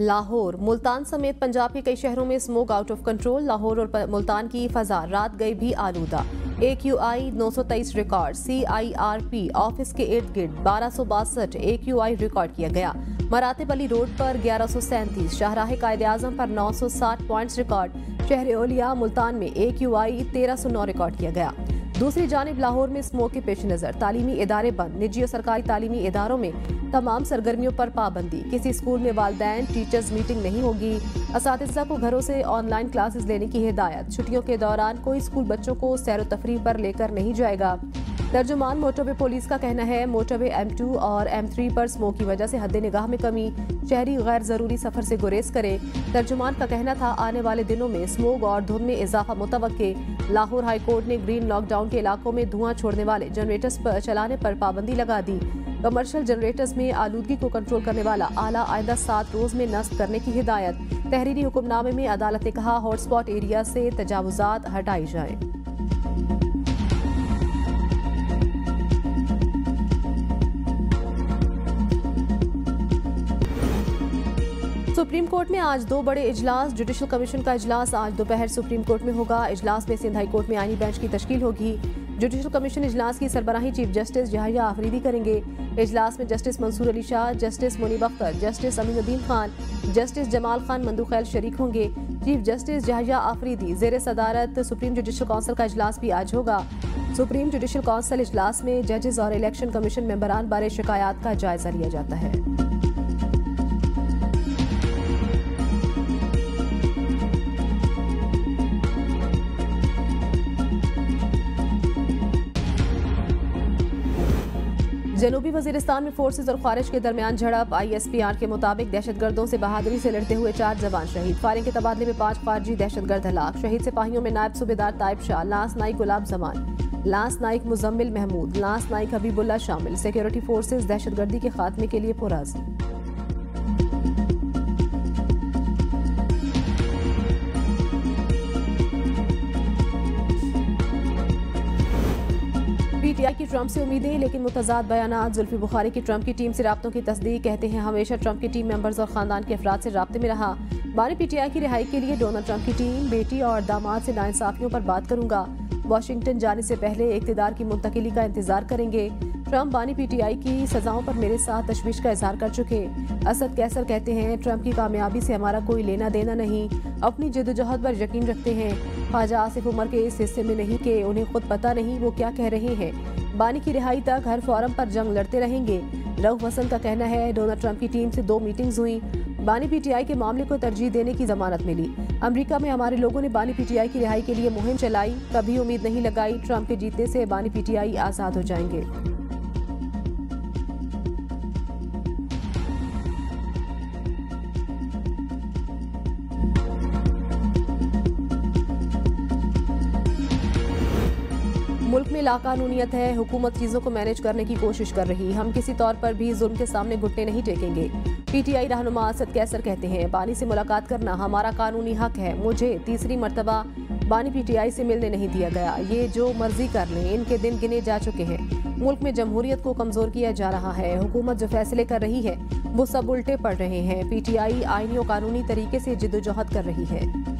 लाहौर, मुल्तान समेत पंजाब के कई शहरों में smoke out of control. Lahore और मुल्तान की फजा रात गई भी आलूदा। AQI 923 record. CIRP ऑफिस के इर्द गिर्द 1262 AQI रिकॉर्ड किया गया। मरातिब अली रोड पर 1137, शाहराह कायदे आजम पर 960 पॉइंट्स रिकॉर्ड। शहर ओलिया मुल्तान में AQI 1309 रिकॉर्ड किया गया। दूसरी जानिब लाहौर में स्मोक के पेश नजर तालीमी इदारे बंद। निजी और सरकारी तालीमी इदारों में तमाम सरगर्मियों पर पाबंदी। किसी स्कूल में वालिदैन टीचर्स मीटिंग नहीं होगी। असातिज़ा को घरों से ऑनलाइन क्लासेस लेने की हिदायत। छुट्टियों के दौरान कोई स्कूल बच्चों को सैर व तफरीह पर लेकर नहीं जाएगा। तर्जुमान मोटरवे पुलिस का कहना है मोटरवे M2 और M3 पर स्मोक की वजह से हद निगाह में कमी। शहरी गैर जरूरी सफर से गुरेज करे। तर्जुमान का कहना था आने वाले दिनों में स्मोक और धुंध में इजाफा मुतवक्के। लाहौर हाई कोर्ट ने ग्रीन लॉकडाउन के इलाकों में धुआं छोड़ने वाले जनरेटर्स पर चलाने पर पाबंदी लगा दी। कमर्शियल जनरेटर्स में आलूदगी को कंट्रोल करने वाला आला आइंदा 7 रोज में नस्ब करने की हिदायत। तहरीरी हुक्मनामे में अदालत ने कहा हॉटस्पॉट एरिया से तजावुजात हटाई जाए। सुप्रीम कोर्ट में आज 2 बड़े इजलास। जुडिशल कमीशन का इजलास आज दोपहर सुप्रीम कोर्ट में होगा। इजलास में सिंध हाई कोर्ट में आईनी बेंच की तश्कील होगी। जुडिशल कमीशन इजलास की सरबराही चीफ जस्टिस यहया आफरीदी करेंगे। इजलास में justice Mansoor Ali Shah, justice Munib Akhtar, justice Aminuddin Khan, justice Jamal Khan Mandokhail शरीक होंगे। चीफ जस्टिस यहया आफरीदी जेर सदारत सुप्रीम जुडिशल काउंसिल का इजलास भी आज होगा। सुप्रीम जुडिशल काउंसिल इजलास में जजेस और इलेक्शन कमीशन मेंबरान बारे शिकायत का जायजा लिया जाता है। जनूबी वजीरिस्तान में फोर्सेज और ख्वारिज के दरमियान झड़प। ISPR के मुताबिक दहशतगर्दों से बहादुरी से लड़ते हुए 4 जवान शहीद। फायरिंग के तबादले में 5 खारजी दहशतगर्द हलाक। शहीद सिपाहियों में नायब सूबेदार ताइब शाह, लांस नाइक गुलाब जमान, लांस नाइक मुजम्मिल महमूद, लांस नाइक हबीबुल्ला शामिल। सिक्योरिटी फोर्सेज दहशतगर्दी के खात्मे के लिए पुरअज़्म। PTI की ट्रंप से उम्मीदें लेकिन मुतज़ाद बयानात। जुल्फी बुखारी की ट्रंप की टीम से राब्तों की तस्दीक। कहते हैं हमेशा ट्रंप की टीम मेंबर्स और खानदान के अफराद से राब्ते में रहा। बानी PTI की रिहाई के लिए डोनाल्ड ट्रंप की टीम बेटी और दामाद से नाइंसाफियों पर बात करूंगा। वाशिंगटन जाने से पहले इक़्तिदार की मुंतकिली का इंतजार करेंगे। ट्रंप बानी PTI की सजाओं पर मेरे साथ तशवीश का इजहार कर चुके। असद कैसर कहते हैं ट्रंप की कामयाबी से हमारा कोई लेना देना नहीं, अपनी जद्दोजहद पर यकीन रखते हैं। ख्वाजा आसिफ उमर के इस हिस्से में नहीं कि उन्हें खुद पता नहीं वो क्या कह रहे हैं। बानी की रिहाई तक हर फोरम पर जंग लड़ते रहेंगे। रऊफ हसन का कहना है डोनाल्ड ट्रंप की टीम से 2 मीटिंग्स हुई। बानी PTI के मामले को तरजीह देने की जमानत मिली। अमेरिका में हमारे लोगों ने बानी PTI की रिहाई के लिए मुहिम चलाई, कभी उम्मीद नहीं लगाई ट्रंप के जीतने से बानी PTI आजाद हो जाएंगे। मुल्क में लाकानूनियत है, हुकूमत चीजों को मैनेज करने की कोशिश कर रही। हम किसी तौर पर भी जुल्म के सामने घुटने नहीं टेकेंगे। PTI रहनुमा असद कैसर कहते हैं बानी से मुलाकात करना हमारा कानूनी हक है। मुझे तीसरी मर्तबा बानी PTI से मिलने नहीं दिया गया। ये जो मर्जी कर लें, इनके दिन गिने जा चुके हैं। मुल्क में जमहूरियत को कमजोर किया जा रहा है। हुकूमत जो फैसले कर रही है वो सब उल्टे पड़ रहे हैं। PTI आईनी और कानूनी तरीके से जिद्दोजहद कर रही है।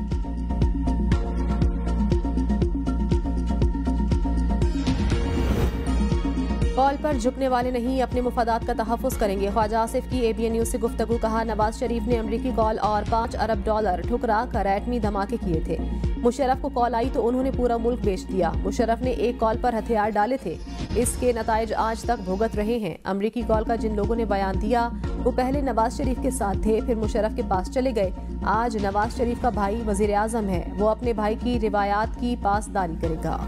कॉल पर झुकने वाले नहीं, अपने मुफादात का तहफ़्फ़ुज़ करेंगे। ख्वाजा आसिफ की ABN न्यूज़ से गुफ्तगू। कहा नवाज शरीफ ने अमरीकी कॉल और $5 अरब ठुकरा कर एटमी धमाके किए थे। मुशर्रफ को कॉल आई तो उन्होंने पूरा मुल्क बेच दिया। मुशर्रफ ने एक कॉल पर हथियार डाले थे, इसके नताइज आज तक भुगत रहे हैं। अमरीकी कॉल का जिन लोगों ने बयान दिया वो पहले नवाज शरीफ के साथ थे, फिर मुशर्रफ के पास चले गए। आज नवाज शरीफ का भाई वजीर आजम है, वो अपने भाई की रिवायात की पासदारी करेगा।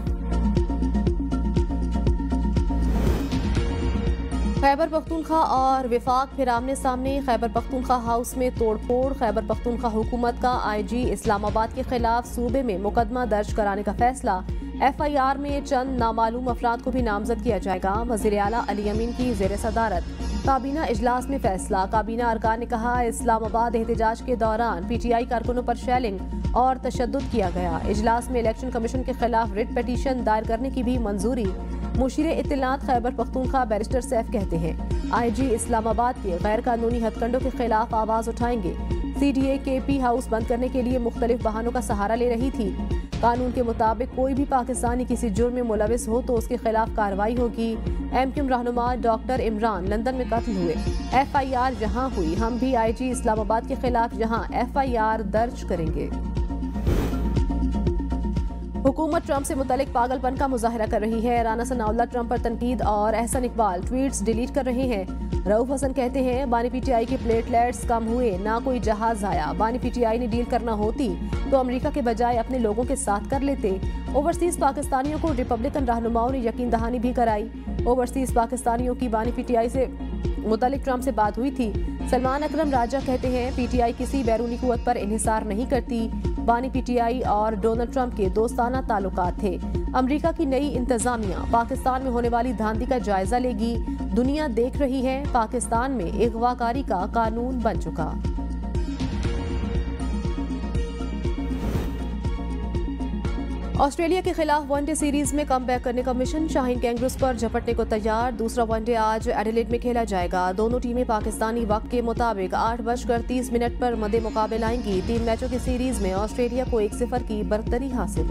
खैबर पख्तूनख्वा और विफाक फिर आमने सामने। खैबर पख्तूनख्वा हाउस में तोड़फोड़। खैबर पख्तूनख्वा हुकूमत का IG इस्लामाबाद के खिलाफ सूबे में मुकदमा दर्ज कराने का फैसला। FIR में चंद नामालूम अफराद को भी नामजद किया जाएगा। वज़ीर आला अली अमीन की ज़ेर सदारत काबीना इजलास में फैसला। काबीना अरकान ने कहा इस्लामाबाद एहतजाज के दौरान PTI कारकुनों पर शेलिंग और तशद्दुद किया गया। इजलास में इलेक्शन कमीशन के खिलाफ रिट पिटीशन दायर करने की भी मंजूरी। मुशीर इत्तलात खैबर पख्तूनख्वा बैरिस्टर सैफ कहते हैं IG इस्लामाबाद के गैर कानूनी हथकंडों के खिलाफ आवाज उठाएंगे। CDA KP हाउस बंद करने के लिए मुख्तलिफ बहानों का सहारा ले रही थी। कानून के मुताबिक कोई भी पाकिस्तानी किसी जुर्म में मुलविस हो तो उसके खिलाफ कार्रवाई होगी। MQM रहनुमा डॉक्टर इमरान लंदन में कत्ल हुए, FIR जहां हुई, हम भी IG इस्लामाबाद के खिलाफ जहां FIR दर्ज करेंगे। हुकूमत ट्रंप से मुतालिक पागलपन का मुजाहरा कर रही है। राना सनाउल्लाह ट्रंप पर तनकीद और एहसन इकबाल ट्वीट्स डिलीट कर रहे हैं। रऊफ हसन कहते हैं बानी PTI के प्लेटलेट्स कम हुए, ना कोई जहाज आया। बानी PTI ने डील करना होती तो अमेरिका के बजाय अपने लोगों के साथ कर लेते। ओवरसीज पाकिस्तानियों को रिपब्लिकन रहनुमाओं ने यकीन दहानी भी कराई। ओवरसीज पाकिस्तानियों की बानी PTI से मुतालिक ट्रंप से बात हुई थी। सलमान अकरम राजा कहते हैं PTI किसी बैरूनी कुव्वत पर इन्हिसार नहीं करती। बानी PTI और डोनाल्ड ट्रंप के दोस्ताना ताल्लुकात थे। अमेरिका की नई इंतजामिया पाकिस्तान में होने वाली धांधली का जायजा लेगी। दुनिया देख रही है, पाकिस्तान में अगवाकारी का कानून बन चुका। ऑस्ट्रेलिया के खिलाफ वनडे सीरीज में कमबैक करने का मिशन, शाहीन कैंगरूज पर झपटने को तैयार। दूसरा वनडे आज एडिलेड में खेला जाएगा। दोनों टीमें पाकिस्तानी वक्त के मुताबिक 8:30 पर मदे मुकाबले आएंगी। 3 मैचों की सीरीज में ऑस्ट्रेलिया को 1-0 की बरतरी हासिल।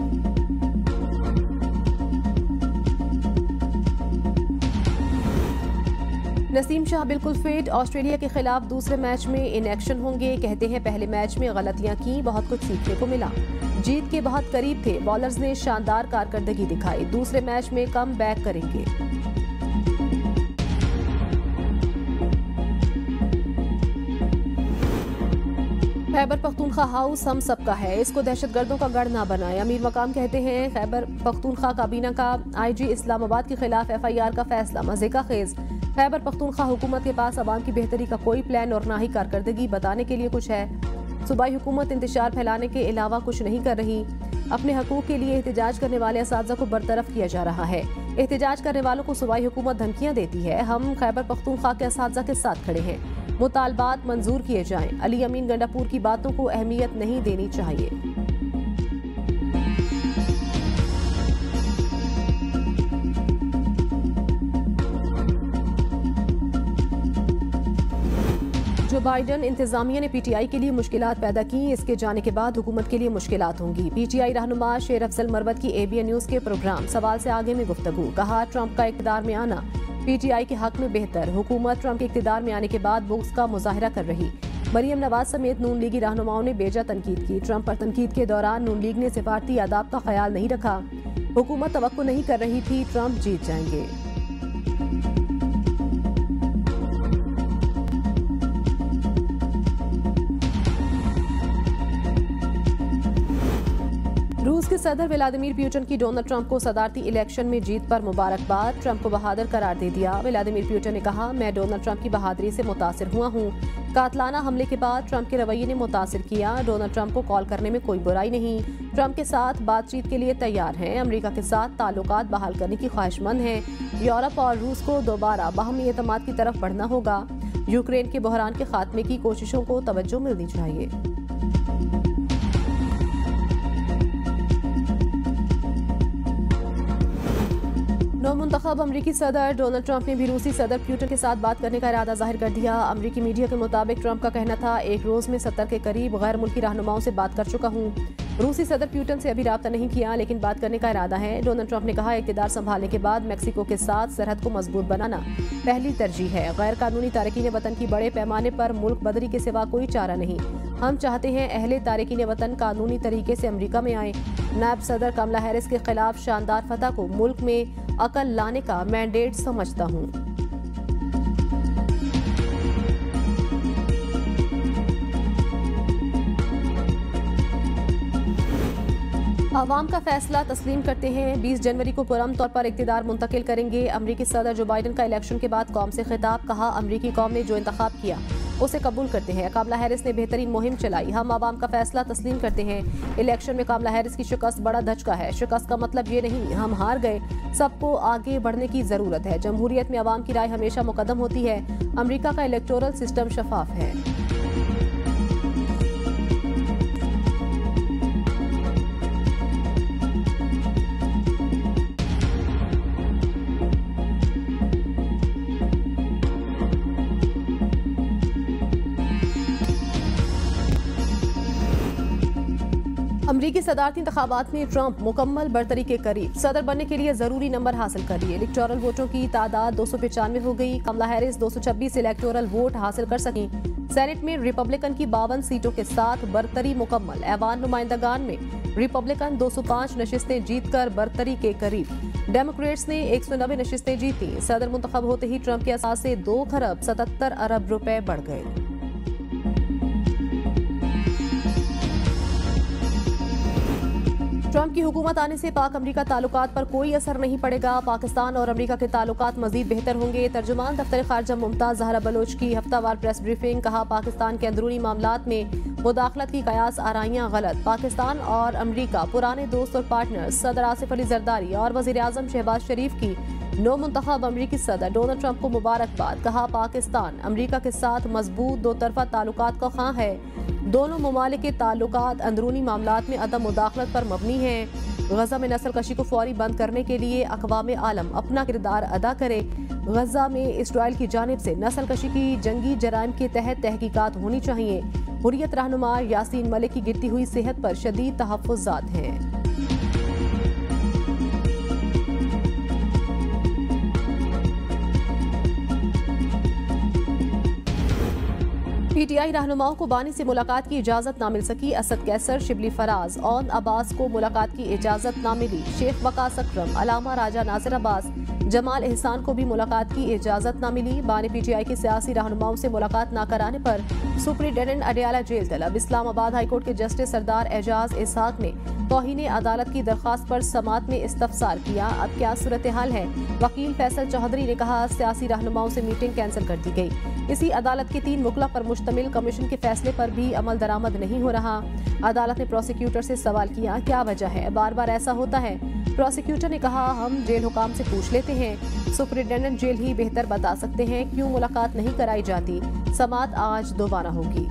नसीम शाह बिल्कुल फिट, ऑस्ट्रेलिया के खिलाफ दूसरे मैच में इन एक्शन होंगे। कहते हैं पहले मैच में गलतियां की, बहुत कुछ सीखने को मिला। जीत के बहुत करीब थे, बॉलर्स ने शानदार कारकर्दगी दिखाई। दूसरे मैच में कम बैक करेंगे। खैबर पख्तूनख्वा हाउस हम सबका है, इसको दहशतगर्दों का गढ़ ना बनाए। अमीर मकाम कहते हैं खैबर पख्तूनख्वा काबीना का IG इस्लामाबाद के खिलाफ FIR का फैसला मजे का खेज। खैबर पख्तूनख्वा हुकूमत के पास अवाम की बेहतरी का कोई प्लान और ना ही कारकर्दगी बताने के लिए कुछ है। सूबाई हुकूमत इंतशार फैलाने के अलावा कुछ नहीं कर रही। अपने हकूक के लिए एहतजाज करने वाले असातिज़ा को बरतरफ किया जा रहा है। एहतजाज करने वालों को सूबाई हुकूमत धमकियां देती है। हम खैबर पख्तूनख्वा के असातिज़ा के साथ खड़े हैं। मुतालबात मंजूर किए जाएं। अली अमीन गंडापुर की बातों को अहमियत नहीं देनी चाहिए। जो बाइडन इंतजामिया ने PTI के लिए मुश्किलात पैदा की, इसके जाने के बाद हुकूमत के लिए मुश्किलात होंगी। PTI रहनुमा शेर अफजल मरवत की ABN न्यूज के प्रोग्राम सवाल से आगे में गुफ्तगू। कहा ट्रंप का इक़्तिदार में आना PTI के हक में बेहतर। हुकूमत ट्रंप के इक़्तिदार में आने के बाद बुग़्ज़ का मुजाहरा कर रही। मरियम नवाज समेत नून लीगी रहनुमाओं ने बेजा तनकीद की। ट्रंप पर तनकीद के दौरान नून लीग ने सिफारती आदाब का ख्याल नहीं रखा। हुकूमत तवक्को नहीं कर रही थी ट्रंप जीत जाएंगे। रूस के सदर व्लादिमीर पुतिन की डोनाल्ड ट्रंप को सदारती इलेक्शन में जीत पर मुबारकबाद। ट्रंप को बहादुर करार दे दिया। व्लादिमीर पुतिन ने कहा मैं डोनाल्ड ट्रंप की बहादुरी से मुतासिर हुआ हूँ। कातलाना हमले के बाद ट्रंप के रवैये ने मुतासिर किया। डोनाल्ड ट्रंप को कॉल करने में कोई बुराई नहीं। ट्रंप के साथ बातचीत के लिए तैयार हैं। अमेरिका के साथ ताल्लुकात बहाल करने की ख्वाहिशमंद हैं। यूरोप और रूस को दोबारा बाहमी एतमाद की तरफ बढ़ना होगा। यूक्रेन के बहरान के खात्मे की कोशिशों को तवज्जो मिलनी चाहिए। नौमुंतखब अमरीकी सदर डोनाल्ड ट्रंप ने भी रूसी सदर पुतिन के साथ बात करने का इरादा जाहिर कर दिया। अमरीकी मीडिया के मुताबिक ट्रंप का कहना था एक रोज में 70 के करीब गैर मुल्की रहनुमाओं से बात कर चुका हूँ। रूसी सदर पुतिन से अभी राब्ता नहीं किया, लेकिन बात करने का इरादा है। डोनाल्ड ट्रंप ने कहा इक़्तिदार संभालने के बाद मेक्सिको के साथ सरहद को मजबूत बनाना पहली तरजीह है। गैर कानूनी तारकीन वतन की बड़े पैमाने पर मुल्क बदरी के सिवा कोई चारा नहीं। हम चाहते हैं अहले तारकीन वतन कानूनी तरीके से अमरीका में आए। नायब सदर कमला हैरिस के खिलाफ शानदार फतह को मुल्क में अकल लाने का मैंडेट समझता हूँ। अवाम का फैसला तस्लीम करते हैं। 20 जनवरी को पुरम तौर पर इक़्तिदार मुंतकिल करेंगे। अमरीकी सदर जो बाइडन का इलेक्शन के बाद कौम से खिताब। कहा अमरीकी कौम ने जो इंतखाब किया उसे कबूल करते हैं। कमला हैरिस ने बेहतरीन मुहिम चलाई। हम आवाम का फैसला तस्लीम करते हैं। इलेक्शन में कमला हैरिस की शिकस्त बड़ा धचका है। शिकस्त का मतलब ये नहीं हम हार गए। सबको आगे बढ़ने की जरूरत है। जमहूरियत में आवाम की राय हमेशा मुकद्दम होती है। अमरीका का इलेक्टोरल सिस्टम शफाफ है। अमरीकी सदारती इंतखाबात में ट्रंप मुकम्मल बरतरी के करीब। सदर बनने के लिए जरूरी नंबर हासिल कर लिए। इलेक्टोरल वोटों की तादाद 295 हो गई। कमला हैरिस 226 इलेक्टोरल वोट हासिल कर सकी। सेनेट में रिपब्लिकन की 52 सीटों के साथ बरतरी मुकम्मल। ऐवान नुमाइंदगान में रिपब्लिकन 205 नशिस्तें जीतकर बरतरी के करीब। डेमोक्रेट्स ने 190 नशिस्तें जीती। सदर मुंतखब होते ही ट्रंप के असासे 2 खरब 77 अरब रुपए बढ़ गए। ट्रंप की हुकूमत आने से पाक अमरीका ताल्लुकात पर कोई असर नहीं पड़ेगा। पाकिस्तान और अमरीका के ताल्लुकात मजीद बेहतर होंगे। तर्जुमान दफ्तर खारजा मुमताज जहरा बलोच की हफ्तावार प्रेस ब्रीफिंग। कहा, पाकिस्तान के अंदरूनी मामलात में मुदाखलत की कयास आराइयां गलत। पाकिस्तान और अमरीका पुराने दोस्त और पार्टनर। सदर आसिफ अली जरदारी और वजीर आजम शहबाज शरीफ की नो मुंतखब अमरीकी सदर डोनाल्ड ट्रंप को मुबारकबाद। कहा, पाकिस्तान अमरीका के साथ मजबूत दो तरफा ताल्लुकात का ख्वाह है। दोनों ममालिक के ताल्लुकात अंदरूनी मामलात में अदम मुदाखलत पर मबनी है। गजा में नस्ल कशी को फौरी बंद करने के लिए अक़वाम आलम अपना किरदार अदा करे। गजा में इसराइल की जानिब से नस्ल कशी की जंगी जराइम के तहत तहकीकात होनी चाहिए। हुर्रियत रहनुमा यासीन मलिक की गिरती हुई सेहत पर शदीद तहफ़्फ़ुज़ात हैं। पीटीआई रहनुमाओं को बानी से मुलाकात की इजाजत न मिल सकी। असद कैसर, शिबली फराज, ओन अब्बास को मुलाकात की इजाजत न मिली। शेख वकास अकरम, अलामा राजा नासिर अब्बास, जमाल एहसान को भी मुलाकात की इजाजत न मिली। बानी पीटीआई के सियासी रहनुमाओं से मुलाकात न कराने पर सुप्रिंटेंडेंट अडियाला जेल तलब। इस्लामाबाद हाईकोर्ट के जस्टिस सरदार एजाज इसहाक ने तौहीन अदालत की दरख्वास्त पर समात में इस्तफसार किया। अब क्या सूरत हाल है? वकील फैसल चौधरी ने कहा, सियासी रहनुमाओं से मीटिंग कैंसिल कर दी गई। इसी अदालत के 3 मुकला पर मुश्तमिल कमीशन के फैसले पर भी अमल दरामद नहीं हो रहा। अदालत ने प्रोसिक्यूटर से सवाल किया, क्या वजह है? बार बार ऐसा होता है। प्रोसिक्यूटर ने कहा, हम जेल हुकाम से पूछ लेते हैं। सुप्रिंटेंडेंट जेल ही बेहतर बता सकते हैं क्यों मुलाकात नहीं कराई जाती। समात आज दोबारा होगी।